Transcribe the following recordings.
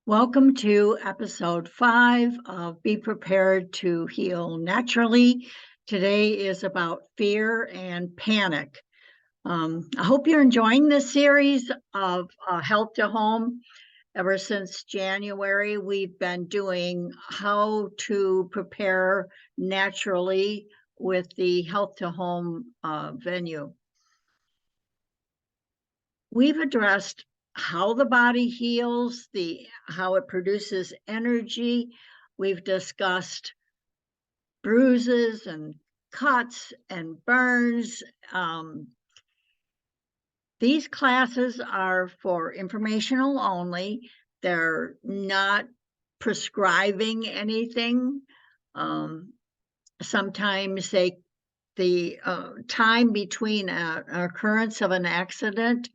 Welcome to episode 5 of Be Prepared to Heal Naturally. Today is about fear and panic. I hope you're enjoying this series of Health to Home. Ever since January, we've been doing how to prepare naturally with the Health to Home venue. We've addressed how the body heals, how it produces energy. We've discussed bruises and cuts and burns. These classes are for informational only. They're not prescribing anything. Sometimes the time between an occurrence of an accident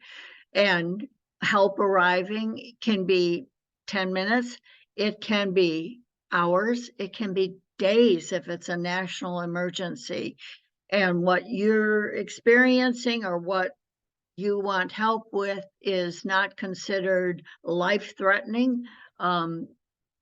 and help arriving can be 10 minutes. It can be hours. It can be days if it's a national emergency. And what you're experiencing or what you want help with is not considered life-threatening.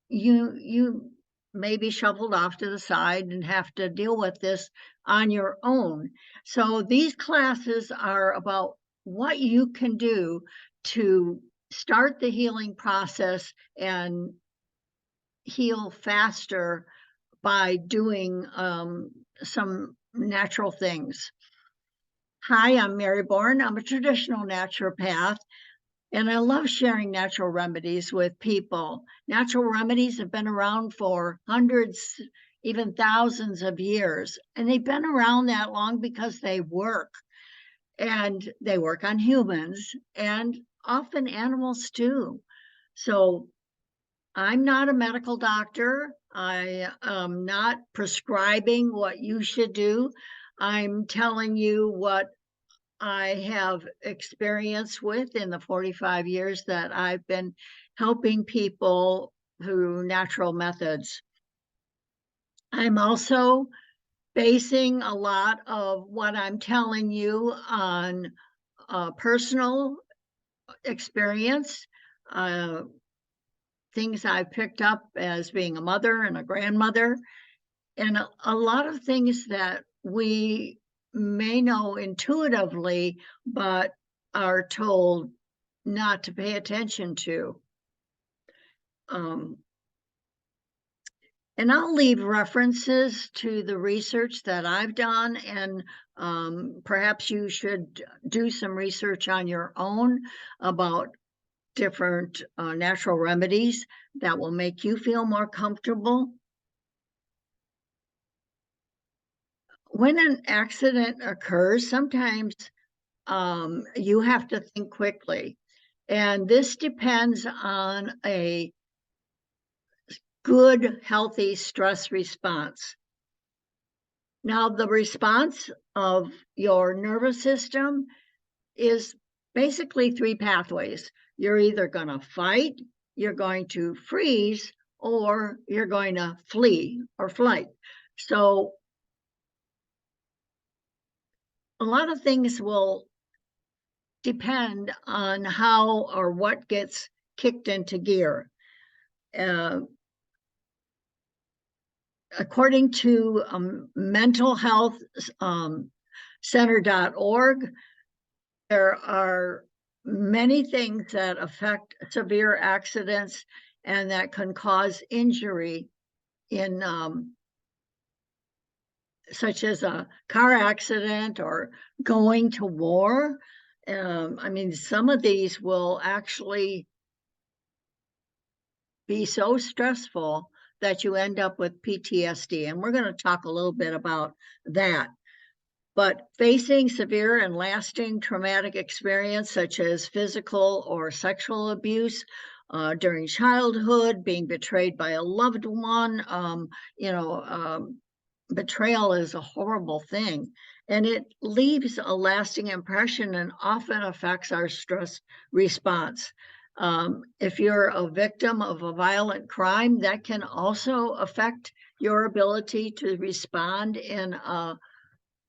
You may be shuffled off to the side and have to deal with this on your own. So these classes are about what you can do to start the healing process and heal faster by doing some natural things. Hi, I'm Mary Bourne. I'm a traditional naturopath, and I love sharing natural remedies with people. Natural remedies have been around for hundreds, even thousands of years, and they've been around that long because they work. And they work on humans and often animals too. So I'm not a medical doctor. I am not prescribing what you should do. I'm telling you what I have experience with in the 45 years that I've been helping people through natural methods. I'm also basing a lot of what I'm telling you on personal experience, things I've picked up as being a mother and a grandmother, and a lot of things that we may know intuitively, but are told not to pay attention to. And I'll leave references to the research that I've done, and perhaps you should do some research on your own about different natural remedies that will make you feel more comfortable. When an accident occurs, sometimes you have to think quickly, and this depends on a good, healthy stress response. Now, the response of your nervous system is basically 3 pathways. You're either going to fight, you're going to freeze, or you're going to flee or flight. So a lot of things will depend on how or what gets kicked into gear. According to mentalhealthcenter.org, there are many things that affect severe accidents and that can cause injury in such as a car accident or going to war. I mean, some of these will actually be so stressful that you end up with PTSD. And we're going to talk a little bit about that. But facing severe and lasting traumatic experience, such as physical or sexual abuse during childhood, being betrayed by a loved one, betrayal is a horrible thing. And it leaves a lasting impression and often affects our stress response. If you're a victim of a violent crime, that can also affect your ability to respond in a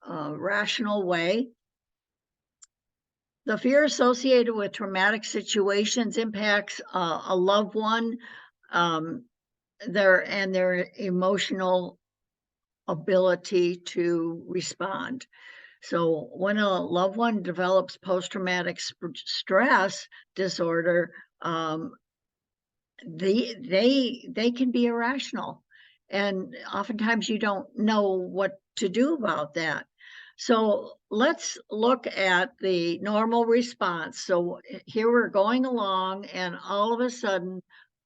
rational way. The fear associated with traumatic situations impacts a loved one, um, their emotional ability to respond. So when a loved one develops post-traumatic stress disorder, um, they can be irrational, and oftentimes you don't know what to do about that. So let's look at the normal response. So here we're going along, and all of a sudden,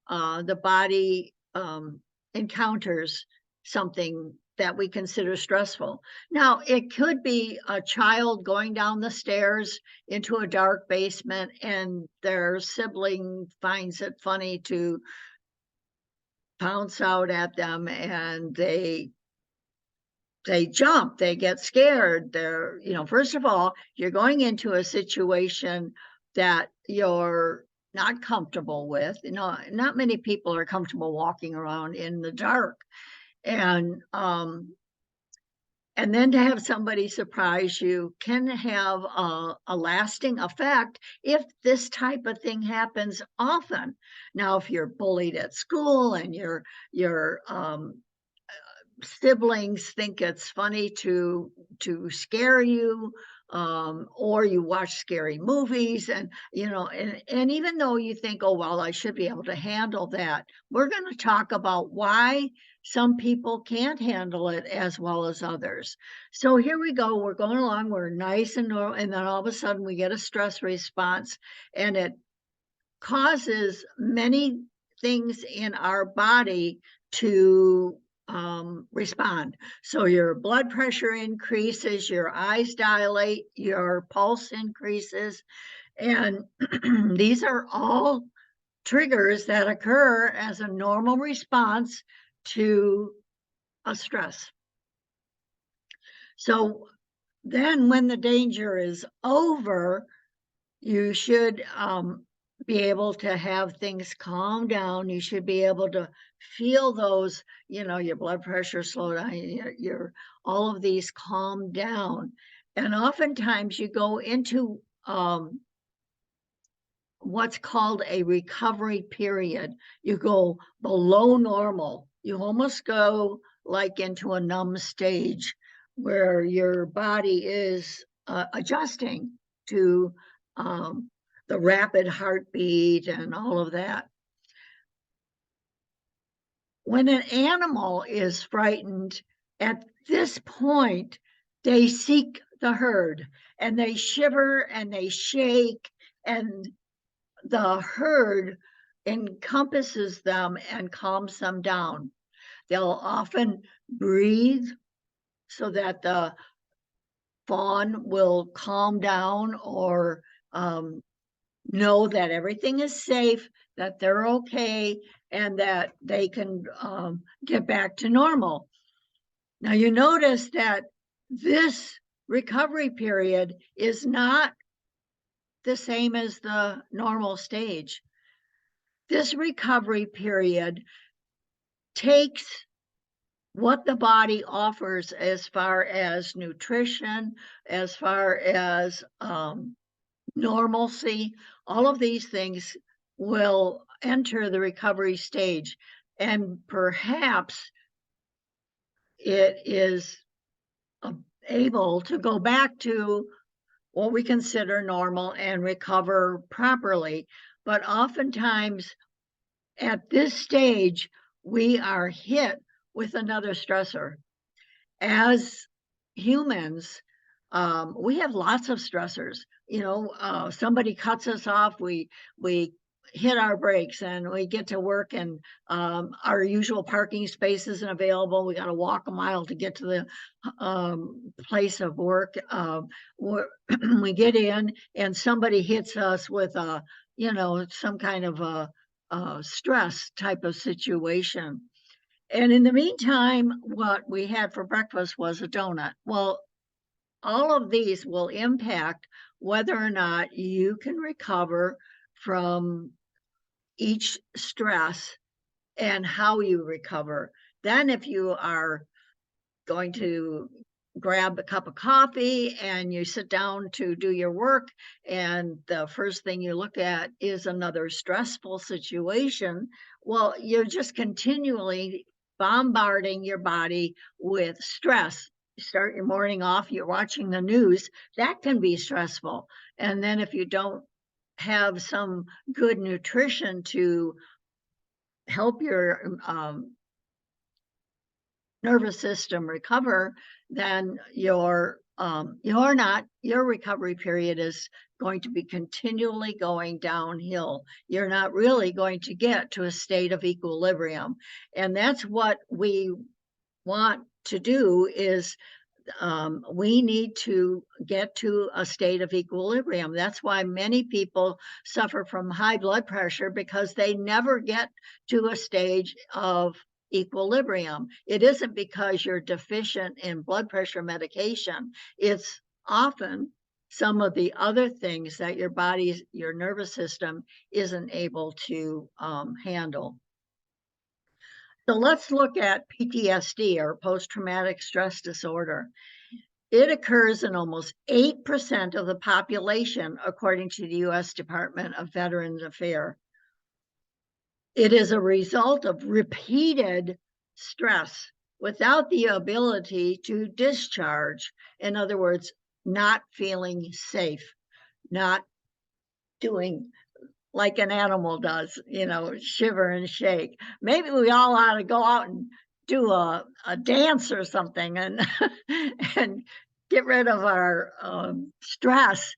the body encounters something that we consider stressful. Now, it could be a child going down the stairs into a dark basement, and their sibling finds it funny to pounce out at them, and they jump, they get scared. First of all, you're going into a situation that you're not comfortable with. Not many people are comfortable walking around in the dark. And and then to have somebody surprise you can have a lasting effect if this type of thing happens often. Now, if you're bullied at school and your siblings think it's funny to scare you, or you watch scary movies, and even though you think, oh well, I should be able to handle that, we're going to talk about why some people can't handle it as well as others. So here we go, we're going along, we're nice and normal, and then all of a sudden we get a stress response, and it causes many things in our body to respond. So your blood pressure increases, your eyes dilate, your pulse increases, and these are all triggers that occur as a normal response to a stress. So then when the danger is over, you should be able to have things calm down. You should be able to feel those, your blood pressure slow down, your all of these calm down. And oftentimes you go into what's called a recovery period. You go below normal. You almost go like into a numb stage where your body is adjusting to the rapid heartbeat and all of that. When an animal is frightened, at this point, they seek the herd, and they shiver and they shake, and the herd encompasses them and calms them down. They'll often breathe so that the fawn will calm down, or know that everything is safe, that they're okay, and that they can get back to normal. Now, you notice that this recovery period is not the same as the normal stage. This recovery period takes what the body offers as far as nutrition, as far as normalcy, all of these things will enter the recovery stage. And perhaps it is able to go back to what we consider normal and recover properly. But oftentimes at this stage, we are hit with another stressor. As humans, we have lots of stressors. Somebody cuts us off, we hit our brakes, and we get to work, and our usual parking space isn't available. We got to walk a mile to get to the place of work. We get in, and somebody hits us with some kind of a stress type of situation. And in the meantime, what we had for breakfast was a donut. Well, all of these will impact whether or not you can recover from each stress and how you recover. Then, if you are going to grab a cup of coffee and you sit down to do your work, and the first thing you look at is another stressful situation, well, you're just continually bombarding your body with stress. You start your morning off, you're watching the news, that can be stressful. And then if you don't have some good nutrition to help your nervous system recover, then your recovery period is going to be continually going downhill. You're not really going to get to a state of equilibrium. And that's what we want to do is we need to get to a state of equilibrium. That's why many people suffer from high blood pressure, because they never get to a stage of equilibrium. It isn't because you're deficient in blood pressure medication. It's often some of the other things that your nervous system isn't able to handle. So let's look at PTSD, or post-traumatic stress disorder. It occurs in almost 8% of the population, according to the U.S. Department of Veterans Affairs. It is a result of repeated stress without the ability to discharge. In other words, not feeling safe, not doing like an animal does, shiver and shake. Maybe we all ought to go out and do a dance or something and and get rid of our stress.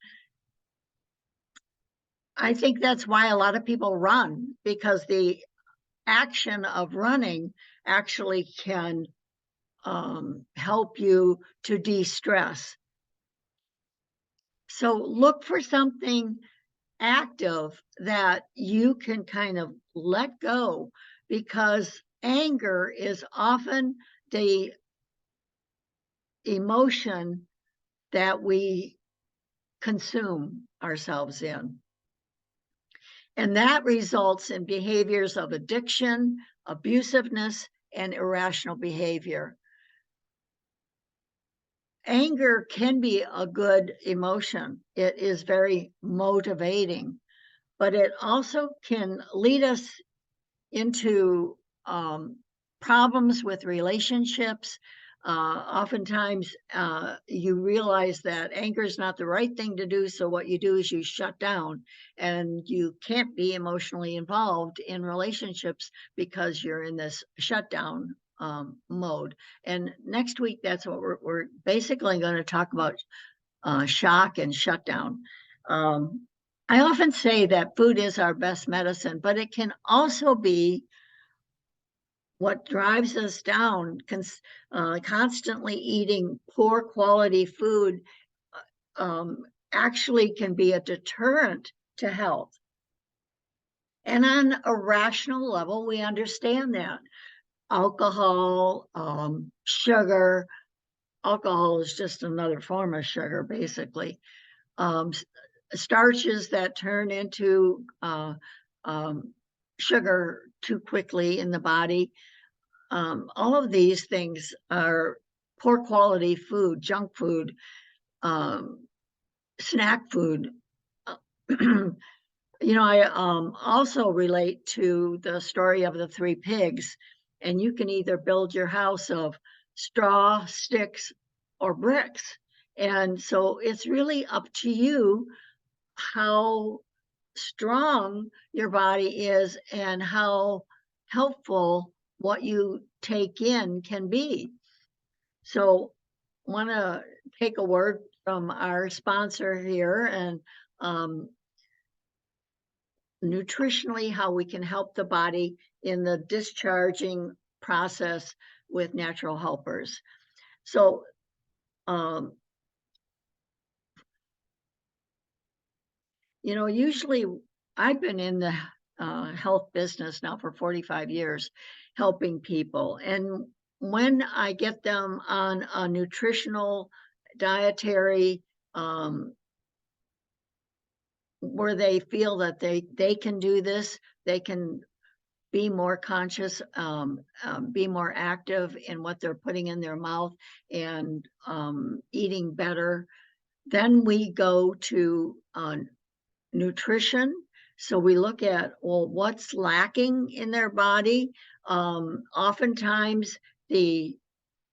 I think that's why a lot of people run, because the action of running actually can help you to de-stress. So look for something active that you can kind of let go, because anger is often the emotion that we consume ourselves in. And that results in behaviors of addiction, abusiveness, and irrational behavior. Anger can be a good emotion. It is very motivating, but it also can lead us into problems with relationships. Oftentimes, you realize that anger is not the right thing to do, so what you do is you shut down, and you can't be emotionally involved in relationships because you're in this shutdown mode. And next week, that's what we're basically going to talk about, shock and shutdown. I often say that food is our best medicine, but it can also be what drives us down. Constantly eating poor quality food actually can be a deterrent to health. And on a rational level, we understand that. Alcohol, sugar, alcohol is just another form of sugar, basically. Starches that turn into sugar too quickly in the body. All of these things are poor quality food, junk food, snack food. I also relate to the story of the three pigs, and you can either build your house of straw, sticks, or bricks. And so it's really up to you how strong your body is and how helpful what you take in can be. So want to take a word from our sponsor here, and nutritionally, how we can help the body in the discharging process with natural helpers. So usually I've been in the health business now for 45 years, helping people. And when I get them on a nutritional, dietary, where they feel that they can do this, they can be more conscious, be more active in what they're putting in their mouth and eating better. Then we go to nutrition. So we look at, well, what's lacking in their body. Oftentimes the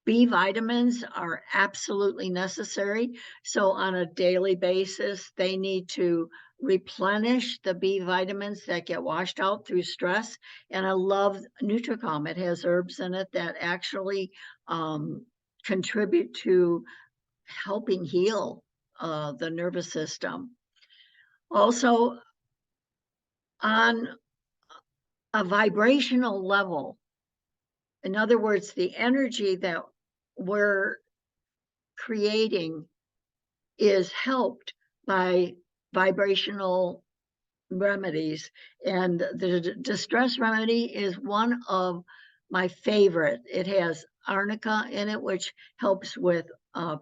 B vitamins are absolutely necessary. So on a daily basis, they need to replenish the B vitamins that get washed out through stress. And I love Nutricom. It has herbs in it that actually contribute to helping heal the nervous system. Also, on a vibrational level, in other words, the energy that we're creating is helped by vibrational remedies. And the distress remedy is one of my favorite. It has arnica in it, which helps with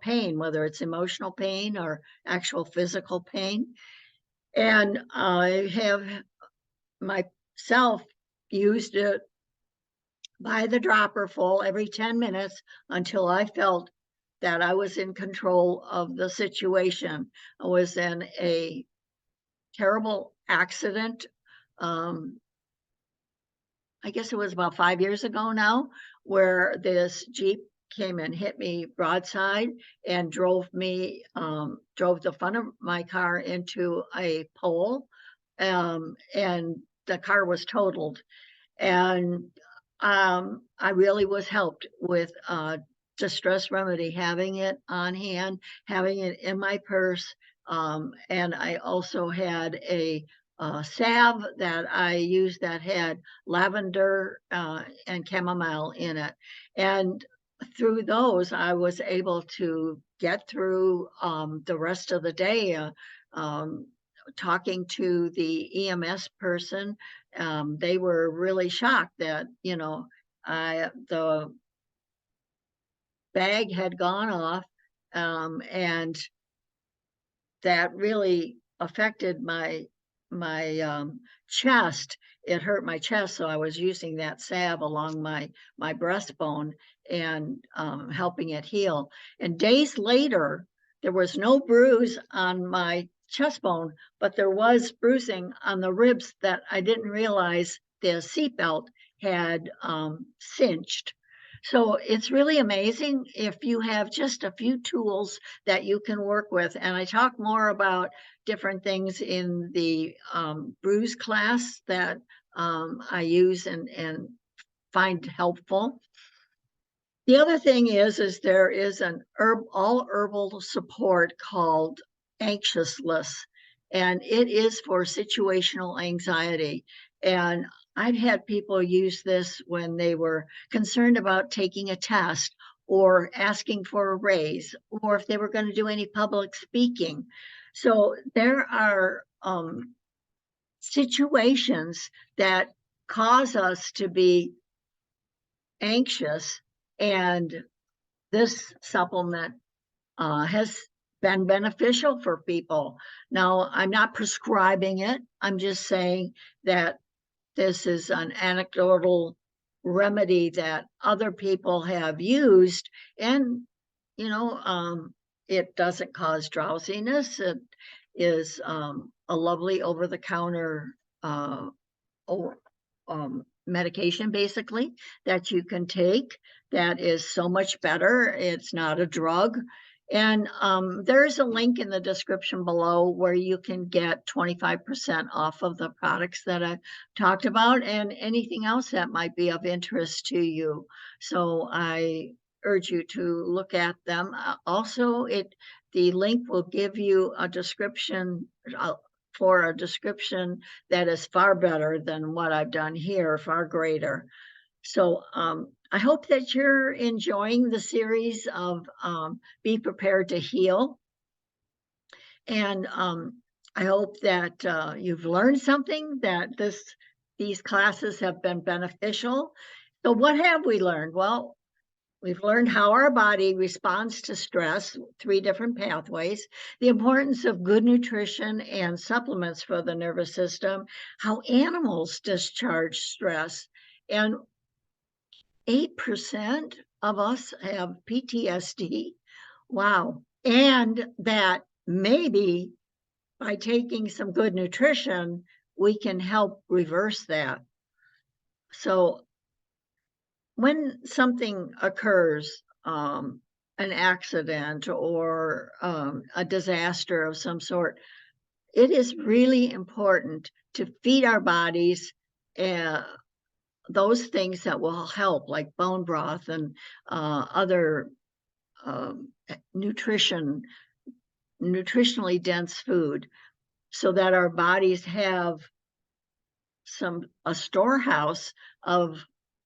pain, whether it's emotional pain or actual physical pain. And I have myself used it by the dropper full every 10 minutes until I felt that I was in control of the situation. I was in a terrible accident. I guess it was about 5 years ago now, where this Jeep came and hit me broadside and drove the front of my car into a pole. And the car was totaled. And I really was helped with distress remedy, having it on hand, having it in my purse. And I also had a salve that I used that had lavender and chamomile in it. And through those, I was able to get through the rest of the day. Talking to the EMS person, they were really shocked that, the bag had gone off, and that really affected my chest. It hurt my chest, so I was using that salve along my breastbone and helping it heal. And days later, there was no bruise on my chest bone, but there was bruising on the ribs that I didn't realize the seatbelt had cinched. So it's really amazing if you have just a few tools that you can work with. And I talk more about different things in the bruise class that I use and find helpful. The other thing is there is an all herbal support called Anxiousless, and it is for situational anxiety. And I've had people use this when they were concerned about taking a test or asking for a raise, or if they were going to do any public speaking. So there are situations that cause us to be anxious, and this supplement has been beneficial for people. Now, I'm not prescribing it. I'm just saying that this is an anecdotal remedy that other people have used, and it doesn't cause drowsiness. It is a lovely over-the-counter medication, basically, that you can take that is so much better. It's not a drug. And there's a link in the description below where you can get 25% off of the products that I talked about and anything else that might be of interest to you. So I urge you to look at them. Also, the link will give you a description for a description that is far better than what I've done here, far greater. So I hope that you're enjoying the series of Be Prepared to Heal. And I hope that you've learned something, that these classes have been beneficial. So what have we learned? Well, We've learned how our body responds to stress, 3 different pathways, the importance of good nutrition and supplements for the nervous system, how animals discharge stress, and 8% of us have PTSD. Wow. And that maybe by taking some good nutrition, we can help reverse that. So when something occurs, an accident or a disaster of some sort, it is really important to feed our bodies uh, those things that will help, like bone broth and other nutritionally dense food, so that our bodies have a storehouse of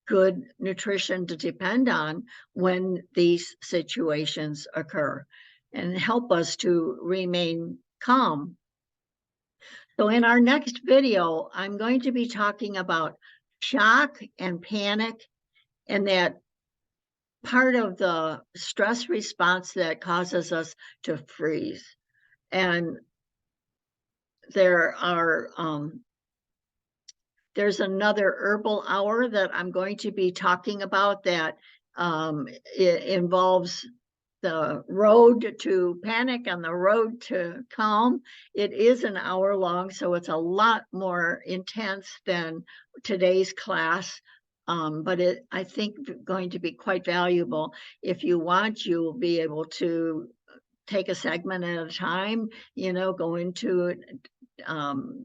good nutrition to depend on when these situations occur and help us to remain calm. So in our next video, I'm going to be talking about shock and panic and that part of the stress response that causes us to freeze. And there are there's another herbal hour that I'm going to be talking about that it involves the road to panic and the road to calm. It is an hour long, so it's a lot more intense than today's class. But I think going to be quite valuable. If you want, you will be able to take a segment at a time, go into it,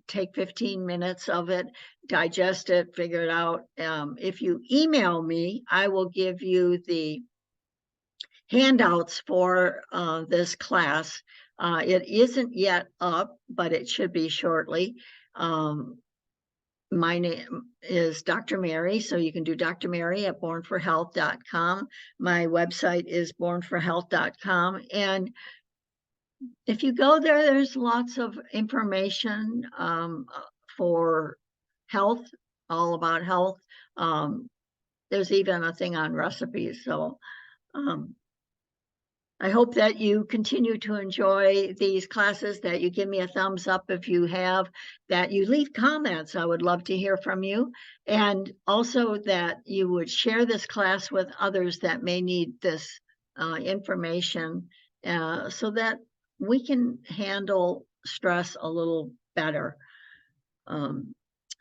take 15 minutes of it, digest it, figure it out. If you email me, I will give you the handouts for this class. It isn't yet up, but it should be shortly. My name is Dr. Mary, so you can do Dr. Mary at bornforhealth.com. My website is bornforhealth.com. And if you go there, there's lots of information for health, all about health. There's even a thing on recipes. So I hope that you continue to enjoy these classes, that you give me a thumbs up if you have, that you leave comments. I would love to hear from you. And also that you would share this class with others that may need this information so that we can handle stress a little better.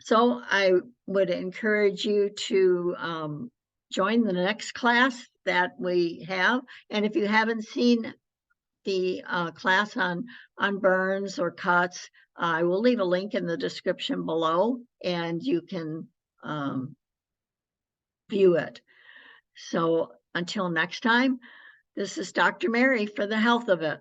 So I would encourage you to join the next class that we have. And if you haven't seen the class on burns or cuts, I will leave a link in the description below and you can view it. So until next time, this is Dr. Mary for the health of it.